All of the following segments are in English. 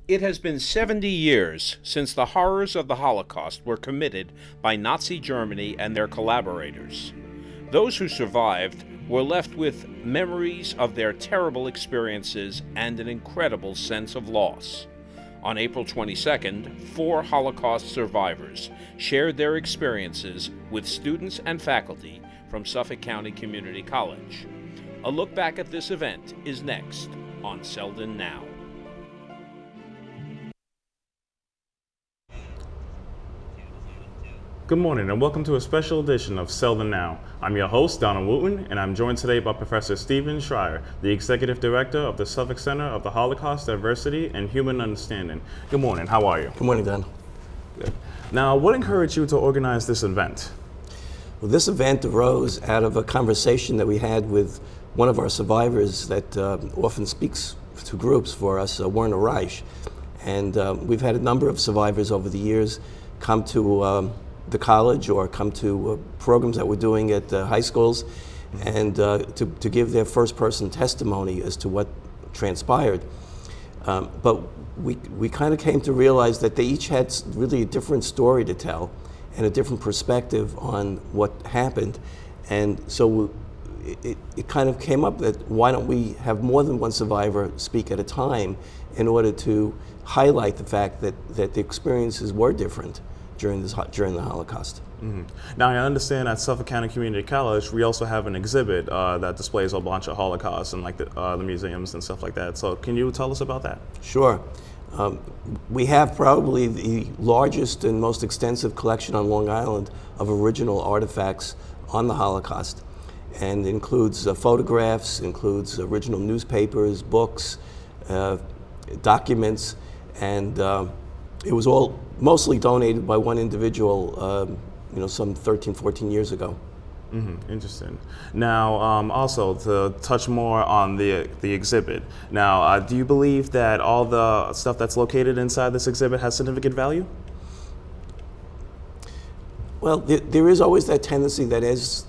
It has been 70 years since the horrors of the Holocaust were committed by Nazi Germany and their collaborators. Those who survived were left with memories of their terrible experiences and an incredible sense of loss. On April 22nd, 4 Holocaust survivors shared their experiences with students and faculty from Suffolk County Community College. A look back at this event is next on Selden Now. Good morning and welcome to a special edition of Selden Now. I'm your host, Donald Wooten, and I'm joined today by Professor Stephen Schreier, the Executive Director of the Suffolk Center of the Holocaust, Diversity, and Human Understanding. Good morning, how are you? Good morning, Don. Good. Now, what encouraged you to organize this event? Well, this event arose out of a conversation that we had with one of our survivors that often speaks to groups for us, Werner Reich. And we've had a number of survivors over the years come to the college or come to programs that we're doing at high schools and to give their first-person testimony as to what transpired. But we kind of came to realize that they each had really a different story to tell and a different perspective on what happened. And so it kind of came up that why don't we have more than one survivor speak at a time in order to highlight the fact that the experiences were different during the Holocaust. Mm-hmm. Now, I understand at Suffolk County Community College, we also have an exhibit that displays a bunch of Holocaust and like the museums and stuff like that. So can you tell us about that? Sure. We have probably the largest and most extensive collection on Long Island of original artifacts on the Holocaust, and includes photographs, includes original newspapers, books, documents, and it was all mostly donated by one individual, some 13, 14 years ago. Mm-hmm. Interesting. Now, also to touch more on the exhibit. Now, do you believe that all the stuff that's located inside this exhibit has significant value? Well, there is always that tendency that as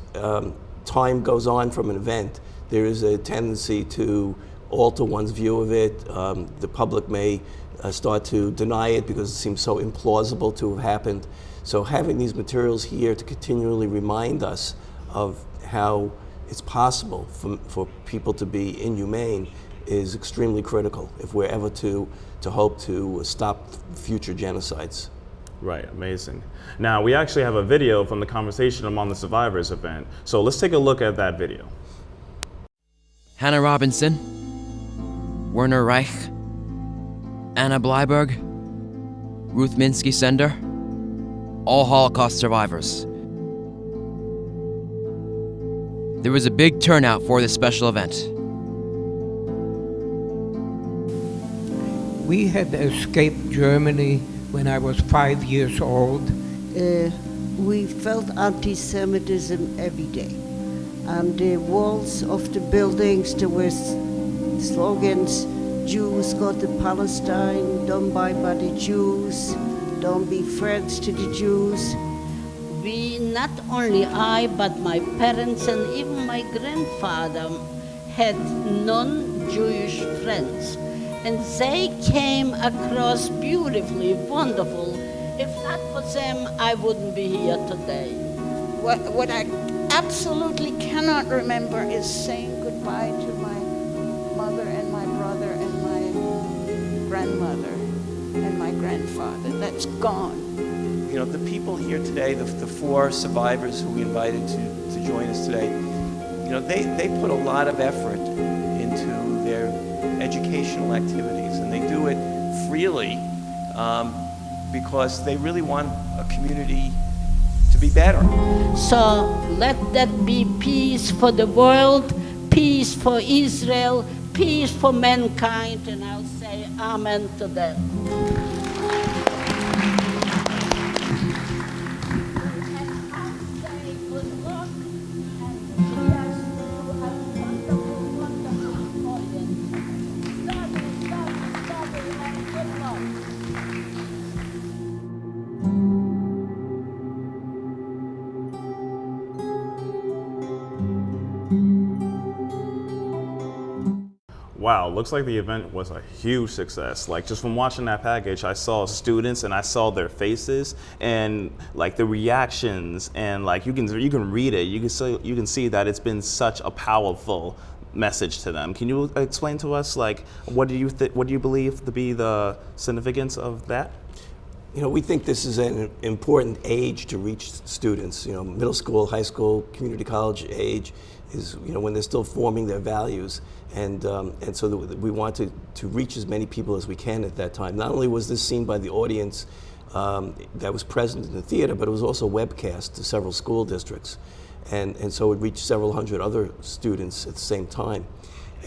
time goes on from an event, there is a tendency to alter one's view of it. The public may start to deny it because it seems so implausible to have happened. So having these materials here to continually remind us of how it's possible for people to be inhumane is extremely critical if we're ever to hope to stop future genocides. Right, amazing. Now, we actually have a video from the conversation among the survivors event. So let's take a look at that video. Hannah Robinson, Werner Reich, Anna Bleiberg, Ruth Minsky Sender, all Holocaust survivors. There was a big turnout for this special event. We had escaped Germany when I was 5 years old. We felt anti-Semitism every day. On the walls of the buildings there were slogans: Jews go to Palestine, don't buy by the Jews, don't be friends to the Jews. We, not only I, but my parents and even my grandfather had non-Jewish friends. And they came across beautifully, wonderful. If not for them, I wouldn't be here today. What I absolutely cannot remember is saying goodbye to my mother and my brother and my grandmother and my grandfather. That's gone. You know, the people here today, the 4 survivors who we invited to join us today, you know, they put a lot of effort into their educational activities, and they do it freely because they really want a community to be better. So let that be peace for the world, peace for Israel, peace for mankind, and I'll say amen to that. wow, looks like the event was a huge success. Like just from watching that package, I saw students and I saw their faces and like the reactions, and like you can read it. You can see that it's been such a powerful message to them. Can you explain to us like what do you believe to be the significance of that? You know, we think this is an important age to reach students. You know, middle school, high school, community college age is, you know, when they're still forming their values, and so we want to reach as many people as we can at that time. Not only was this seen by the audience that was present in the theater, but it was also webcast to several school districts, and so it reached several hundred other students at the same time.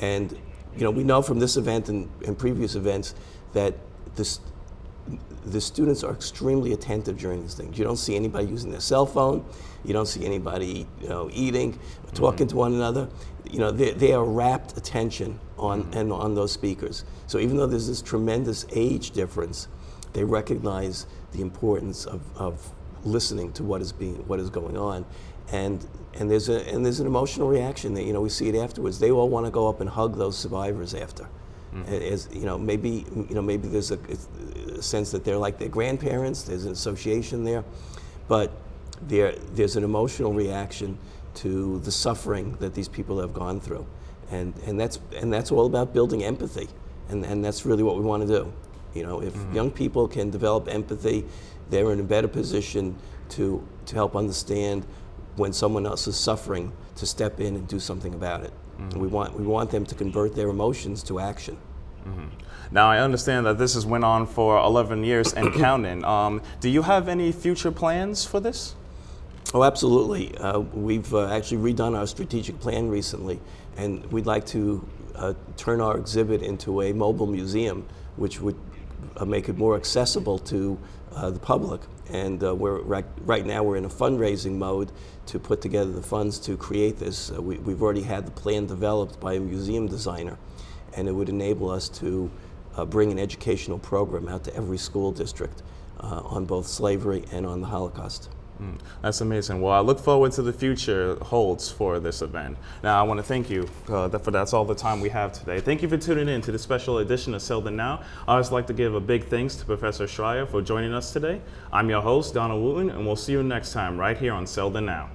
And you know, we know from this event and previous events that the students are extremely attentive during these things. You don't see anybody using their cell phone. You don't see anybody, you know, eating, talking to one another. You know, they are rapt attention on those speakers. So even though there's this tremendous age difference, they recognize the importance of listening to what is going on, and there's an emotional reaction that, you know, we see it afterwards. They all want to go up and hug those survivors after. As you know, maybe there's a sense that they're like their grandparents. There's an association there, but there's an emotional reaction to the suffering that these people have gone through, and that's all about building empathy, and that's really what we want to do. You know, if young people can develop empathy, they're in a better position to help understand when someone else is suffering, to step in and do something about it. We want them to convert their emotions to action. Now, I understand that this has went on for 11 years and counting. Do you have any future plans for this? Oh, absolutely. We've actually redone our strategic plan recently, and we'd like to turn our exhibit into a mobile museum, which would make it more accessible to the public. And right now we're in a fundraising mode to put together the funds to create this. We've already had the plan developed by a museum designer, and it would enable us to bring an educational program out to every school district on both slavery and on the Holocaust. That's amazing. Well, I look forward to the future holds for this event. Now, I want to thank you that's all the time we have today. Thank you for tuning in to the special edition of Selden Now. I always like to give a big thanks to Professor Schreier for joining us today. I'm your host, Donald Wooten, and we'll see you next time right here on Selden Now.